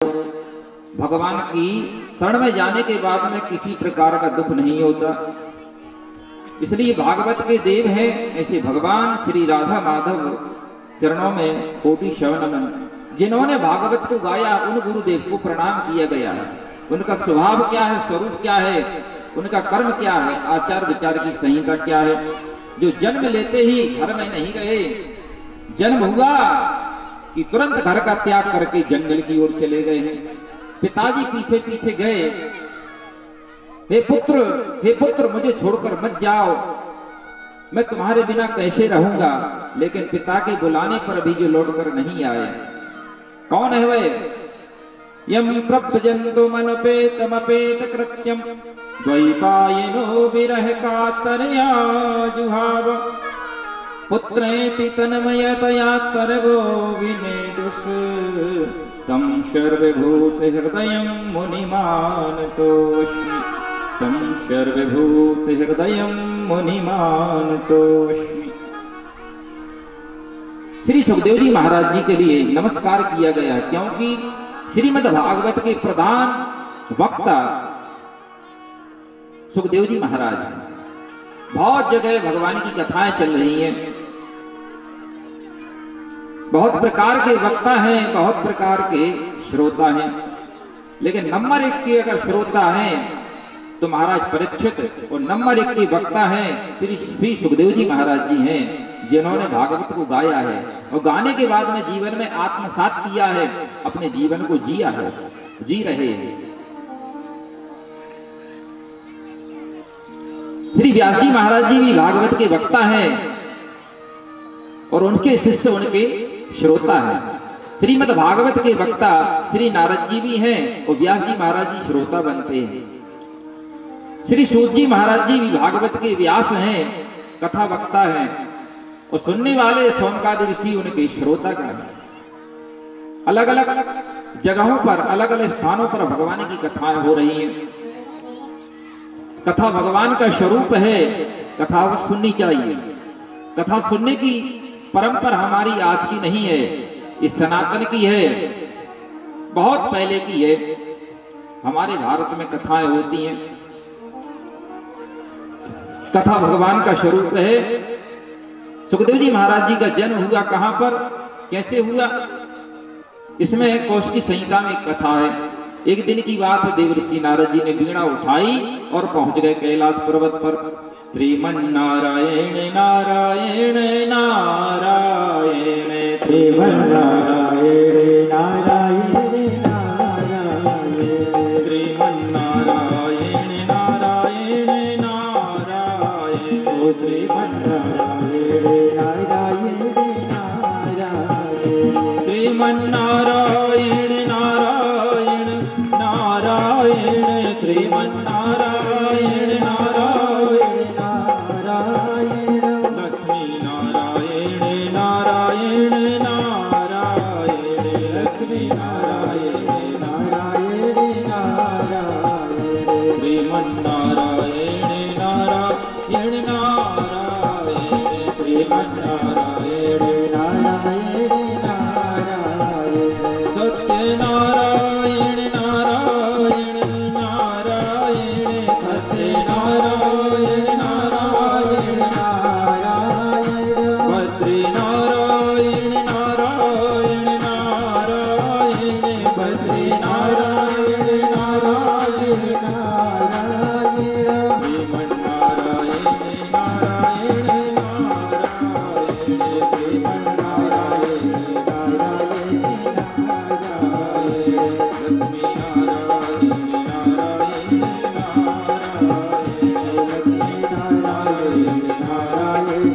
भगवान की शरण में जाने के बाद में किसी प्रकार का दुख नहीं होता। इसलिए भागवत के देव हैं ऐसे भगवान श्री राधा माधव चरणों में कोटि शवन नमन। जिन्होंने भागवत को गाया उन गुरुदेव को प्रणाम किया गया है। उनका स्वभाव क्या है, स्वरूप क्या है, उनका कर्म क्या है, आचार विचार की संहिता क्या है। जो जन्म लेते ही घर में नहीं रहे, जन्म हुआ कि तुरंत घर का त्याग करके जंगल की ओर चले गए हैं। पिताजी पीछे पीछे गए, हे पुत्र मुझे छोड़कर मत जाओ, मैं तुम्हारे बिना कैसे रहूंगा। लेकिन पिता के बुलाने पर भी जो लौटकर नहीं आए। कौन है वे? यम प्रभजन्तु मनपेतमपेत कृत्यम द्वैपायनो विरह कातरया जुहाव पुत्रेति तन्मयतया तरवो विनेदुष तम सर्वभूत हृदयं मुनिमानतोऽस्मि तम सर्वभूत हृदयं मुनिमानतोऽस्मि। श्री सुखदेव जी महाराज जी के लिए नमस्कार किया गया क्योंकि श्रीमद् भागवत के प्रधान वक्ता सुखदेव जी महाराज। बहुत जगह भगवान की कथाएं चल रही हैं, बहुत प्रकार के वक्ता हैं, बहुत प्रकार के श्रोता हैं, लेकिन नंबर 1 के अगर श्रोता हैं तो महाराज परीक्षित और नंबर 1 के वक्ता हैं श्री सुखदेव जी महाराज जी हैं, जिन्होंने भागवत को गाया है और गाने के बाद में जीवन में आत्मसात किया है, अपने जीवन को जिया है, जी रहे हैं। श्री व्यास जी महाराज जी भी भागवत के वक्ता हैं और उनके शिष्य उनके श्रोता हैं। श्रीमद् भागवत के वक्ता श्री नारद जी भी हैं और व्यास जी महाराज जी श्रोता बनते हैं। श्री सूत जी महाराज जी भी भागवत के व्यास हैं, कथा वक्ता हैं और सुनने वाले सोनकादि ऋषि उनके श्रोता का है। अलग अलग जगहों पर, अलग अलग स्थानों पर भगवान की कथाएं हो रही हैं। कथा भगवान का स्वरूप है, कथा सुननी चाहिए। कथा सुनने की परंपरा हमारी आज की नहीं है, इस सनातन की है, बहुत पहले की है। हमारे भारत में कथाएं होती हैं। कथा भगवान का स्वरूप है। सुखदेव जी महाराज जी का जन्म हुआ कहां पर, कैसे हुआ, इसमें कौश की संहिता में कथा है। एक दिन की बात है, देवर्षि नारद जी ने वीणा उठाई और पहुंच गए कैलाश पर्वत पर। श्रीमन्नारायण नारायण नारायण श्रीमन्नारायण नारायण नारायण श्रीमन्नारायण नारायण नारायण श्रीमन्नारायण नारायण नारायण श्रीमन्नारायण नारायण नारायण श्रीमन्नारायण नारायण नारायण लक्ष्मी नारायण नारायण नारायण लक्ष्मी नारायण नारायण नारायण श्रीमन्नारायण नारायण नारायण श्रीमन्नारायण नारायण नारायण सत्यनारायण नारायण नारायण सत्यनारायण नारायण नारायण बद्रीनारायण नारायण नारायण बद्रीनारायण नारायण नारायण श्रीमन्नारायण नारायण नारायण श्रीमन्नारायण नारायण नारायण लक्ष्मी नारायण नारायण नारायण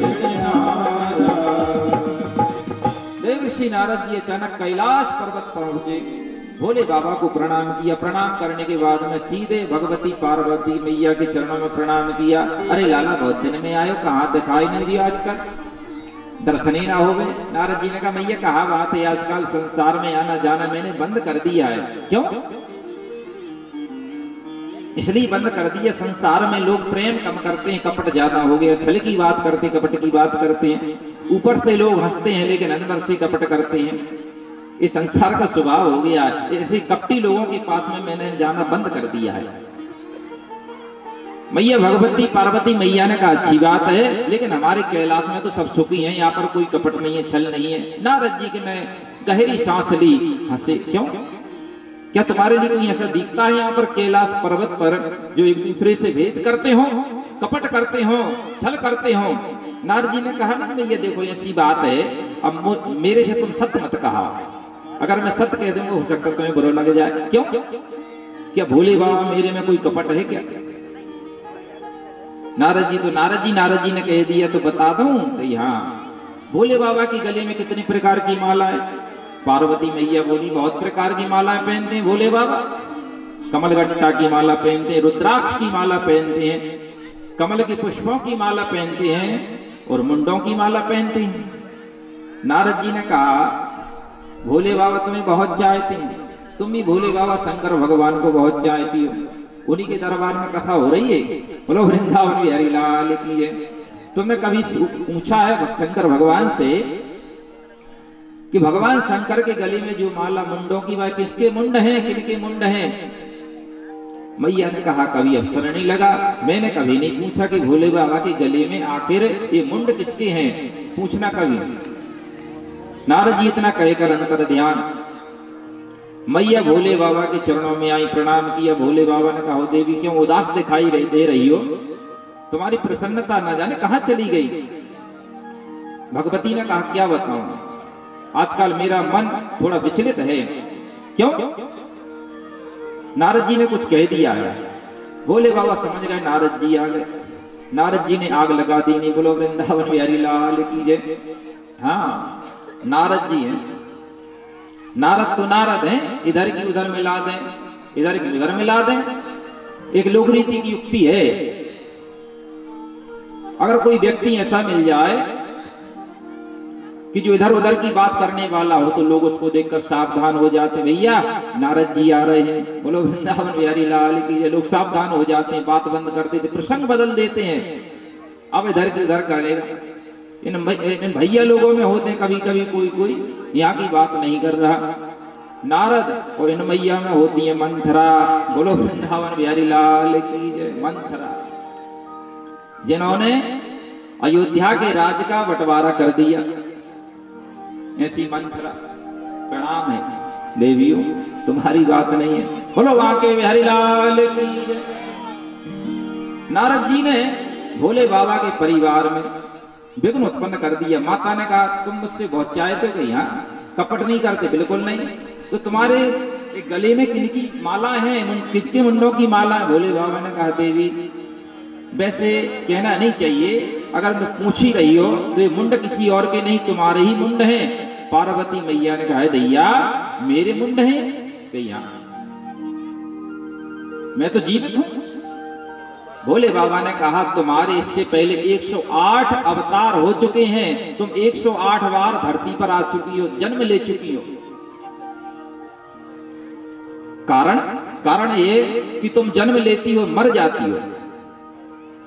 देवर्षि नारद जी अचानक कैलाश पर्वत पहुंचे, भोले बाबा को प्रणाम किया। प्रणाम करने के बाद में सीधे भगवती पार्वती मैया के चरणों में प्रणाम किया। अरे लाला, बहुत दिन में आयो, कहाँ दिखाई नहीं दिया आजकल, दर्शन ही ना हो गए। नारद जी ने कहा, मैया कहा बात है, आजकल संसार में आना जाना मैंने बंद कर दिया है। क्यों? इसलिए बंद कर दिया, संसार में लोग प्रेम कम करते हैं, कपट ज्यादा हो गया। छल की बात करते, कपट की बात करते हैं। ऊपर से लोग हंसते हैं लेकिन अंदर से कपट करते हैं। इस संसार का स्वभाव हो गया है। ऐसे कपटी लोगों के पास में मैंने जाना बंद कर दिया है। मैया भगवती पार्वती मैया ने कहा अच्छी बात है, लेकिन हमारे कैलाश में तो सब सुखी हैं, यहाँ पर कोई कपट नहीं है, छल नहीं है। नारद जी के ने गहरी सांस ली, हंसे। क्यों? क्या तुम्हारे लिए कोई ऐसा दिखता है यहाँ पर कैलाश पर्वत पर जो एक दूसरे से भेद करते हो, कपट करते हो, छल करते हो? नारद जी ने कहा ना, ये देखो ऐसी बात है, अब मेरे से तुम सत्य मत कहा। अगर मैं सत्य कह दूंगा हो सकता है तुम्हें बुरा लग जाए। क्यों? क्या भोले बाबा मेरे में कोई कपट है क्या? नारद जी ने कह दिया तो बता दूं? हाँ। भोले बाबा की गले में कितने प्रकार की माला है? पार्वती मैया बोली बहुत प्रकार की मालाएं पहनते हैं भोले बाबा। कमलगट्टा की माला पहनते हैं, रुद्राक्ष की माला पहनते हैं, कमल के पुष्पों की माला पहनते हैं और मुंडों की माला पहनते हैं। नारद जी ने कहा भोले बाबा तुम्हें बहुत चाहते हैं, तुम भी भोले बाबा शंकर भगवान को बहुत चाहती हो। उन्हीं के दरबार में कथा हो रही है, बोलो वृंदावन बिहारी लाल की है। तुमने कभी पूछा है शंकर भगवान से कि भगवान शंकर के गले में जो माला मुंडों की, वह किसके मुंड हैं, किनके मुंड हैं? मैया ने कहा कभी अवसर नहीं लगा, मैंने कभी नहीं पूछा कि भोले बाबा के गले में आखिर ये मुंड किसके हैं, पूछना कभी। नारद जी इतना कहकर अंतर ध्यान मैया भोले बाबा के चरणों में आई, प्रणाम किया। भोले बाबा ने कहा देवी क्यों उदास दिखाई दे रही हो? तुम्हारी प्रसन्नता न जाने कहां चली गई। भगवती ने कहा क्या बताऊं, आजकल मेरा मन थोड़ा विचलित है। क्यों? नारद जी ने कुछ कह दिया है। भोले बाबा समझ गए नारद जी आ गए। नारद जी ने आग लगा दी। नहीं बोलो वृंदावन बिहारी लाल की जय। हाँ, नारद जी हैं। नारद तो नारद हैं, इधर की उधर मिला दें, इधर की उधर मिला दें। एक लोक रीति की युक्ति है, अगर कोई व्यक्ति ऐसा मिल जाए कि जो इधर उधर की बात करने वाला हो तो लोग उसको देखकर सावधान हो जाते, भैया नारद जी आ रहे हैं, बोलो वृंदावन बिहारी लाल की। लोग सावधान हो जाते हैं, बात बंद कर देते, प्रसंग बदल देते हैं। अब इधर की उधर करेगा। इन भैया लोगों में होते हैं कभी कभी कोई यहाँ की बात नहीं कर रहा। नारद और इन मैया में होती है मंथरा, बोलो वृंदावन बिहारी लाल की जय। मंथरा जिन्होंने अयोध्या के राज का बंटवारा कर दिया, ऐसी मंथरा। प्रणाम है देवियों, तुम्हारी बात नहीं है, बोलो वहां के बिहारी लाल की जय। नारद जी ने भोले बाबा के परिवार में विघ्न उत्पन्न कर दिया। माता ने कहा तुम मुझसे बहुत चाहते हो, यहाँ कपट नहीं करते, बिल्कुल नहीं। तो तुम्हारे एक गले में किनकी माला है, किसके मुंडों की माला है? भोले बाबा ने कहा देवी वैसे कहना नहीं चाहिए, अगर तुम पूछ ही रही हो तो ये मुंड किसी और के नहीं, तुम्हारे ही मुंड हैं। पार्वती मैया ने कहा दैया मेरे मुंड हैं? दैया मैं तो जीवित हूं। भोले बाबा ने कहा तुम्हारे इससे पहले 108 अवतार हो चुके हैं, तुम 108 बार धरती पर आ चुकी हो, जन्म ले चुकी हो। कारण ये कि तुम जन्म लेती हो मर जाती हो।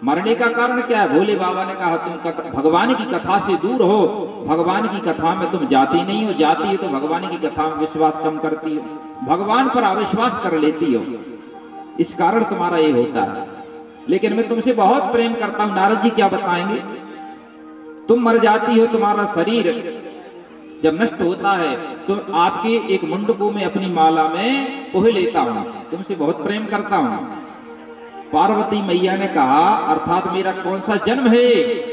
मरने का कारण क्या है? भोले बाबा ने कहा तुम भगवान की कथा से दूर हो, भगवान की कथा में तुम जाती नहीं हो, जाती हो तो भगवान की कथा में विश्वास कम करती हो, भगवान पर अविश्वास कर लेती हो, इस कारण तुम्हारा ये होता है। लेकिन मैं तुमसे बहुत प्रेम करता हूं। नारद जी क्या बताएंगे? तुम मर जाती हो, तुम्हारा शरीर जब नष्ट होता है तो आपके एक मुंड को मैं अपनी माला में पोह लेता हूं, तुमसे बहुत प्रेम करता हूं। पार्वती मैया ने कहा अर्थात मेरा कौन सा जन्म है?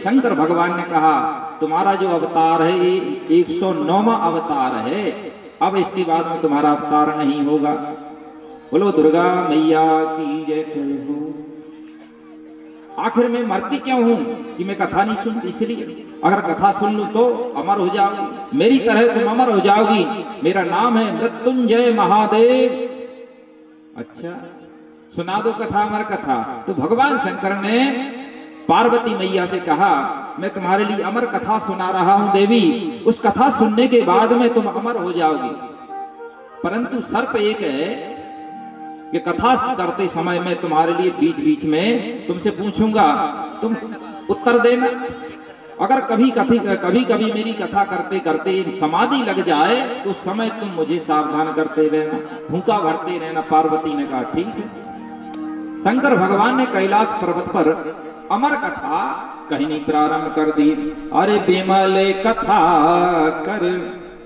शंकर भगवान ने कहा तुम्हारा जो अवतार है ये 109वां अवतार है, अब इसके बाद में तुम्हारा अवतार नहीं होगा। बोलो दुर्गा मैया की जय। आखिर में मरती क्यों हूं कि मैं कथा नहीं सुनती? इसलिए अगर कथा सुन लूं तो अमर हो जाओगी, मेरी तरह तुम अमर हो जाओगी। मेरा नाम है मृत्युंजय महादेव। अच्छा सुना दो कथा, अमर कथा। तो भगवान शंकर ने पार्वती मैया से कहा मैं तुम्हारे लिए अमर कथा सुना रहा हूं देवी, उस कथा सुनने के बाद में तुम अमर हो जाओगी, परंतु शर्त एक है कि कथा करते समय मैं तुम्हारे लिए बीच बीच में तुमसे पूछूंगा, तुम उत्तर देना। अगर कभी कभी मेरी कथा करते करते समाधि लग जाए तो समय तुम मुझे सावधान करते रहना, भूखा भरते रहना। पार्वती ने कहा ठीक है। शंकर भगवान ने कैलाश पर्वत पर अमर कथा कहनी प्रारंभ कर दी। अरे बिमल कथा कर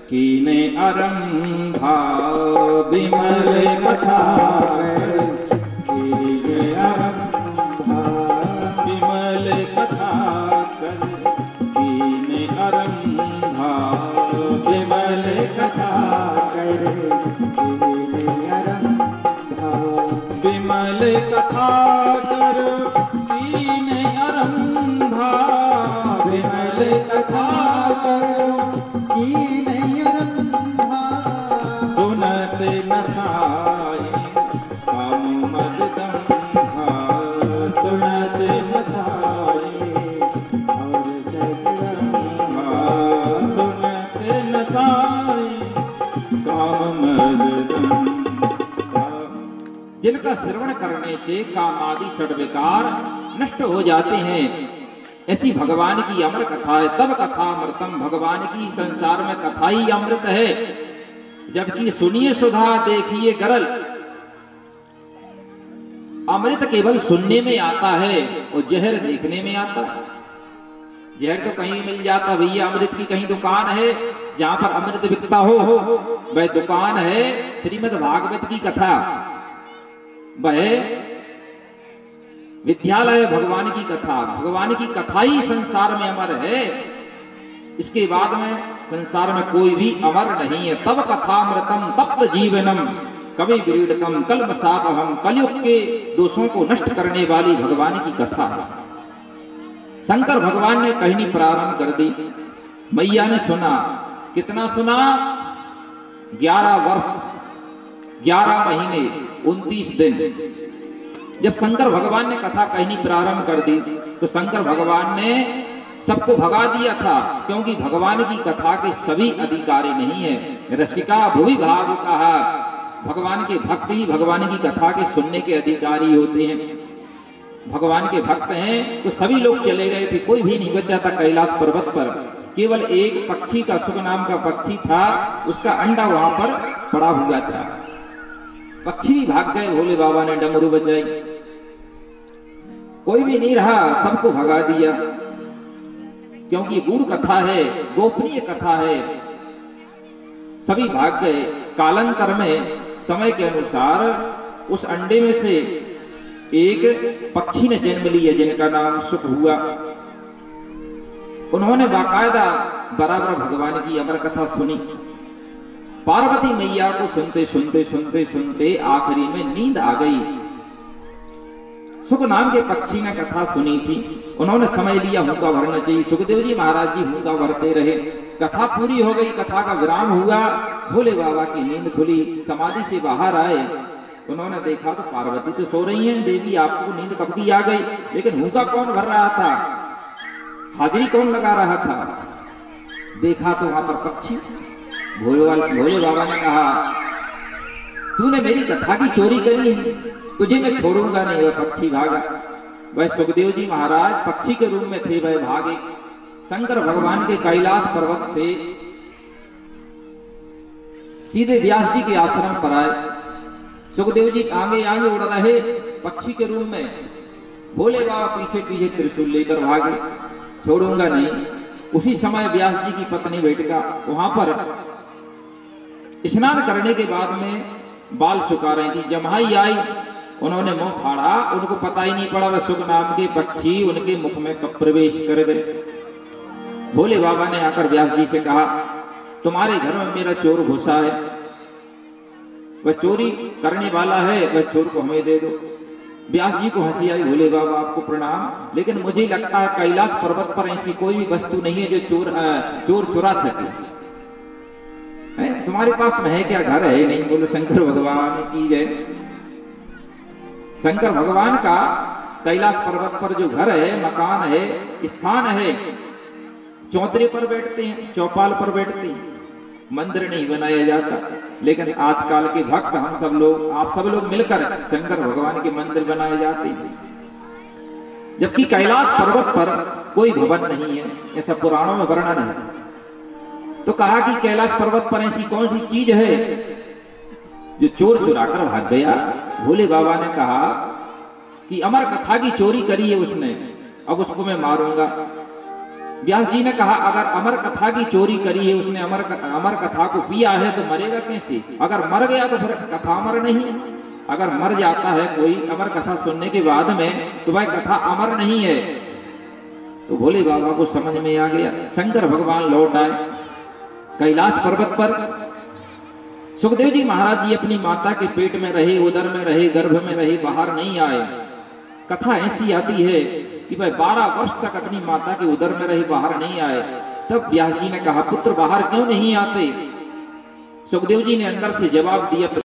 कीने आरंभा, बिमल कथा कर कीने आरंभा, बिमल कथा कर कीने आरंभा, बिमल कथा कर कीने आरंभा, बिमल कथा कर कीने आरंभा, बिमल कथा कर कीने आरंभा, सुनत न साई काम मद दंभा, सुनत न साई और जगदंबा, सुनत न साई काम मद दंभा। जिनका श्रवण करने से कामादि षड्विकार नष्ट हो जाते हैं, ऐसी भगवान की अमर कथा है। तब कथा अमृतम, भगवान की संसार में कथा ही अमृत है। जबकि सुनिए सुधा देखिए गरल, अमृत केवल सुनने में आता है और जहर देखने में आता है। जहर तो कहीं मिल जाता भैया, अमृत की कहीं दुकान है जहां पर अमृत बिकता हो वह दुकान है श्रीमद् भागवत की कथा, वह विद्यालय भगवान की कथा। भगवान की कथा ही संसार में अमर है, इसके बाद में संसार में कोई भी अमर नहीं है। तब कथामृतम तप्त जीवनम कवि विरीडतम कल्मषापहम, कलयुग के दोषों को नष्ट करने वाली भगवान की कथा है। शंकर भगवान ने कहनी प्रारंभ कर दी। मैया ने सुना, कितना सुना? 11 वर्ष 11 महीने 29 दिन। जब शंकर भगवान ने कथा कहनी प्रारंभ कर दी तो शंकर भगवान ने सबको भगा दिया था, क्योंकि भगवान की कथा के सभी अधिकारी नहीं है। रसिका भुवि भाव कहा, भगवान के भक्त ही भगवान की कथा के सुनने के अधिकारी होते हैं। भगवान के भक्त हैं तो सभी लोग चले गए थे, कोई भी नहीं बचा था कैलाश पर्वत पर। केवल एक पक्षी का, सुख नाम का पक्षी था, उसका अंडा वहां पर पड़ा हुआ था। पक्षी भी भाग गए, भोले बाबा ने डमरू बजाई, कोई भी नहीं रहा, सबको भगा दिया। क्योंकि गूढ़ कथा है, गोपनीय कथा है, सभी भाग गए। कालांतर में समय के अनुसार उस अंडे में से एक पक्षी ने जन्म लिया जिनका नाम सुख हुआ। उन्होंने बाकायदा बराबर भगवान की अमर कथा सुनी। पार्वती मैया को सुनते सुनते सुनते सुनते आखिरी में नींद आ गई। सुख नाम के पक्षी ने कथा सुनी थी, उन्होंने समझ लिया हुक्का भरना चाहिए। सुखदेव जी महाराज जी हुक्का भरते रहे, कथा पूरी हो गई, कथा का विराम हुआ। भोले बाबा की नींद खुली, समाधि से बाहर आए, उन्होंने देखा तो पार्वती तो सो रही हैं। देवी आपको नींद कब की आ गई? लेकिन हुक्का कौन भर रहा था, हाजिरी कौन लगा रहा था? देखा तो वहां पर पक्षी। भोले बाबा ने कहा, तूने मेरी कथा की चोरी करी है, तुझे मैं छोड़ूंगा नहीं। वह पक्षी भागा। वह सुखदेव जी महाराज पक्षी के रूप में थे, वह भागे। शंकर भगवान के कैलाश पर्वत से सीधे व्यास जी के आश्रम पर आए। सुखदेव जी आगे आगे उड़ रहे पक्षी के रूप में, भोले बाबा पीछे पीछे त्रिशूल लेकर भागे, छोड़ूंगा नहीं। उसी समय व्यास जी की पत्नी बैठका वहां पर स्नान करने के बाद में बाल सुखा रही थी। जमाई आई, उन्होंने मुंह फाड़ा, उनको पता ही नहीं पड़ा वह सुख नाम के पक्षी उनके मुख में कब प्रवेश कर गए। भोले बाबा ने आकर व्यास जी से कहा, तुम्हारे घर में मेरा चोर घुसा है, वह चोरी करने वाला है, वह चोर को हमें दे दो। व्यास जी को हंसी आई। भोले बाबा आपको प्रणाम, लेकिन मुझे लगता है कैलाश पर्वत पर ऐसी कोई भी वस्तु नहीं है जो चोर चुरा सके। तुम्हारे पास में है क्या? घर है नहीं। बोलो शंकर भगवान की जय। शंकर भगवान का कैलाश पर्वत पर जो घर है, मकान है, स्थान है, चौतरे पर बैठते हैं, चौपाल पर बैठते हैं, मंदिर नहीं बनाया जाता। लेकिन आजकल के भक्त हम सब लोग, आप सब लोग मिलकर शंकर भगवान के मंदिर बनाए जाते हैं। जबकि कैलाश पर्वत पर कोई भवन नहीं है, ऐसा पुराणों में वर्णन है। तो कहा कि कैलाश पर्वत पर ऐसी कौन सी चीज है जो चोर चुरा कर भाग गया। भोले बाबा ने कहा कि अमर कथा की चोरी करी है उसने, अब उसको मैं मारूंगा। व्यास जी ने कहा अगर अमर कथा की चोरी करी है उसने, अमर कथा को पिया है तो मरेगा कैसे? अगर मर गया तो फिर कथा अमर नहीं है। अगर मर जाता है कोई अमर कथा सुनने के बाद में तो भाई कथा अमर नहीं है। तो भोले बाबा को समझ में आ गया। शंकर भगवान लौट आए कैलाश पर्वत पर। सुखदेव जी महाराज जी अपनी माता के पेट में रहे, उदर में रहे, गर्भ में रहे, बाहर नहीं आए। कथा ऐसी आती है कि भाई 12 वर्ष तक अपनी माता के उदर में रहे, बाहर नहीं आए। तब व्यास जी ने कहा पुत्र बाहर क्यों नहीं आते? सुखदेव जी ने अंदर से जवाब दिया